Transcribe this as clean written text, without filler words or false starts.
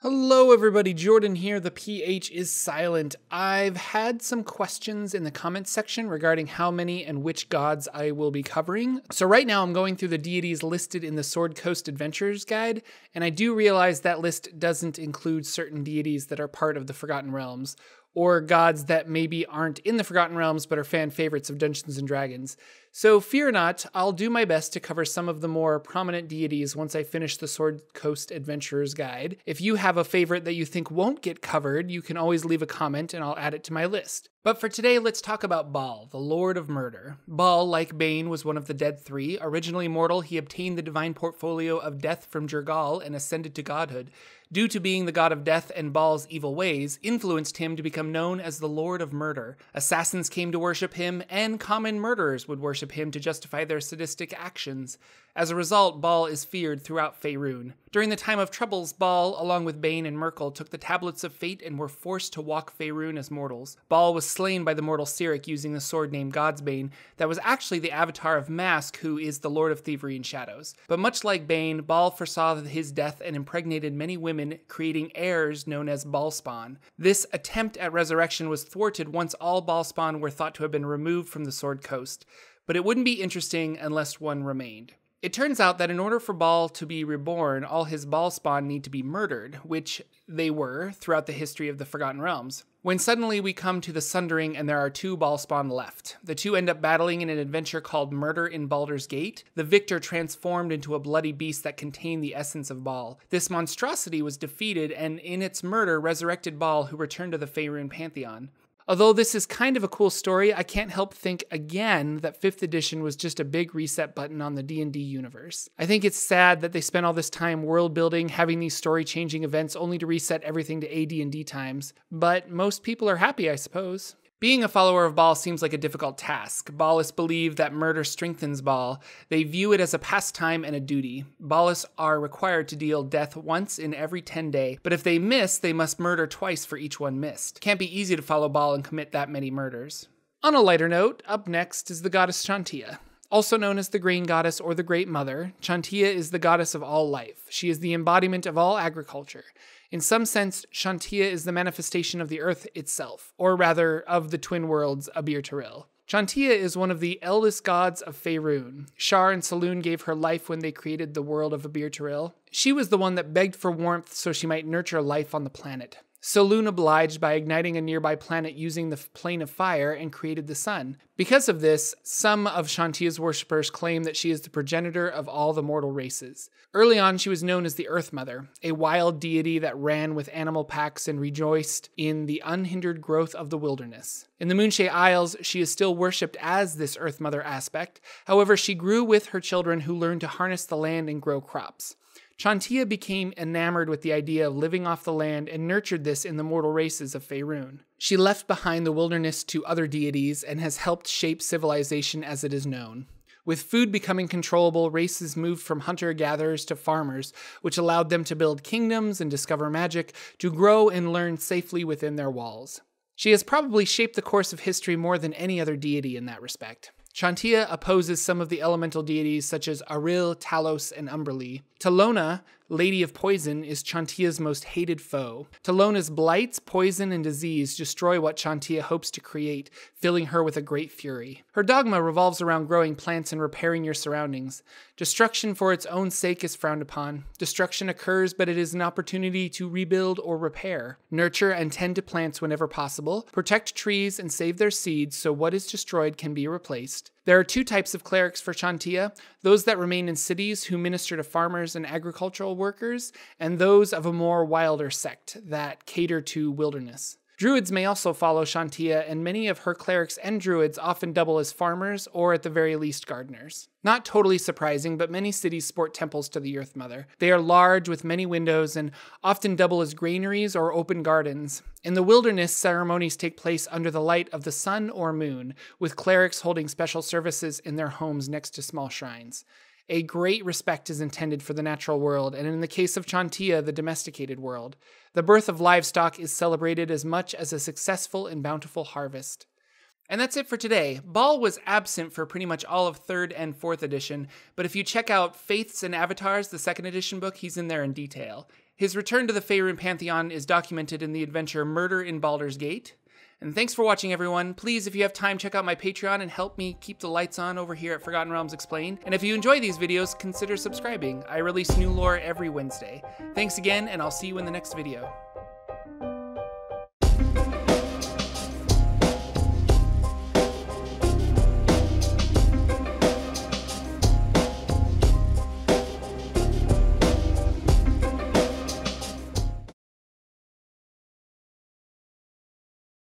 Hello everybody, Jordan here. The PH is silent. I've had some questions in the comments section regarding how many and which gods I will be covering. So right now I'm going through the deities listed in the Sword Coast Adventures guide, and I do realize that list doesn't include certain deities that are part of the Forgotten Realms, or gods that maybe aren't in the Forgotten Realms but are fan favorites of Dungeons & Dragons. So fear not, I'll do my best to cover some of the more prominent deities once I finish the Sword Coast Adventurers guide. If you have a favorite that you think won't get covered, you can always leave a comment and I'll add it to my list. But for today, let's talk about Baal, the Lord of Murder. Baal, like Bane, was one of the Dead Three. Originally mortal, he obtained the divine portfolio of death from Jergal and ascended to godhood. Due to being the god of death and Baal's evil ways, influenced him to become known as the Lord of Murder. Assassins came to worship him, and common murderers would worship him to justify their sadistic actions. As a result, Baal is feared throughout Faerun. During the time of troubles, Baal, along with Bane and Merkel, took the Tablets of Fate and were forced to walk Faerun as mortals. Baal was slain by the mortal Cyric using the sword named Godsbane that was actually the avatar of Mask, who is the Lord of Thievery and Shadows. But much like Bane, Baal foresaw his death and impregnated many women, creating heirs known as Baalspawn. This attempt at resurrection was thwarted once all Baalspawn were thought to have been removed from the Sword Coast. But it wouldn't be interesting unless one remained. It turns out that in order for Baal to be reborn, all his Baalspawn need to be murdered, which they were throughout the history of the Forgotten Realms. When suddenly we come to the Sundering and there are two Baalspawn left. The two end up battling in an adventure called Murder in Baldur's Gate. The victor transformed into a bloody beast that contained the essence of Baal. This monstrosity was defeated and in its murder resurrected Baal, who returned to the Faerun Pantheon. Although this is kind of a cool story, I can't help think again that 5th edition was just a big reset button on the D&D universe. I think it's sad that they spent all this time world building, having these story-changing events only to reset everything to AD&D times, but most people are happy, I suppose. Being a follower of Baal seems like a difficult task. Baalists believe that murder strengthens Baal. They view it as a pastime and a duty. Baalists are required to deal death once in every 10 days, but if they miss, they must murder twice for each one missed. Can't be easy to follow Baal and commit that many murders. On a lighter note, up next is the goddess Shan Tia. Also known as the Grain Goddess or the Great Mother, Chautnea is the goddess of all life. She is the embodiment of all agriculture. In some sense, Shan Tia is the manifestation of the earth itself, or rather, of the twin worlds Abir Teril. Shan Tia is one of the eldest gods of Faerun. Shar and Saloon gave her life when they created the world of Abir Teril. She was the one that begged for warmth so she might nurture life on the planet. Saloon obliged by igniting a nearby planet using the plane of fire and created the sun. Because of this, some of Shan Tia's worshippers claim that she is the progenitor of all the mortal races. Early on, she was known as the Earth Mother, a wild deity that ran with animal packs and rejoiced in the unhindered growth of the wilderness. In the Moonshae Isles, she is still worshipped as this Earth Mother aspect. However, she grew with her children who learned to harness the land and grow crops. Shan Tia became enamored with the idea of living off the land and nurtured this in the mortal races of Faerun. She left behind the wilderness to other deities and has helped shape civilization as it is known. With food becoming controllable, races moved from hunter-gatherers to farmers, which allowed them to build kingdoms and discover magic, to grow and learn safely within their walls. She has probably shaped the course of history more than any other deity in that respect. Shan Tia opposes some of the elemental deities such as Aril, Talos, and Umberlee. Talona, Lady of Poison, is Shan Tia's most hated foe. Talona's blights, poison, and disease destroy what Shan Tia hopes to create, filling her with a great fury. Her dogma revolves around growing plants and repairing your surroundings. Destruction for its own sake is frowned upon. Destruction occurs, but it is an opportunity to rebuild or repair. Nurture and tend to plants whenever possible. Protect trees and save their seeds so what is destroyed can be replaced. There are two types of clerics for Shan Tia, those that remain in cities who minister to farmers and agricultural workers, and those of a more wilder sect that cater to wilderness. Druids may also follow Shan Tia, and many of her clerics and druids often double as farmers or at the very least gardeners. Not totally surprising, but many cities sport temples to the Earth Mother. They are large with many windows and often double as granaries or open gardens. In the wilderness, ceremonies take place under the light of the sun or moon, with clerics holding special services in their homes next to small shrines. A great respect is intended for the natural world, and in the case of Shan Tia, the domesticated world. The birth of livestock is celebrated as much as a successful and bountiful harvest. And that's it for today. Baal was absent for pretty much all of 3rd and 4th edition, but if you check out Faiths and Avatars, the 2nd edition book, he's in there in detail. His return to the Faerun Pantheon is documented in the adventure Murder in Baldur's Gate. And thanks for watching, everyone. Please, if you have time, check out my Patreon and help me keep the lights on over here at Forgotten Realms Explained. And if you enjoy these videos, consider subscribing. I release new lore every Wednesday. Thanks again, and I'll see you in the next video.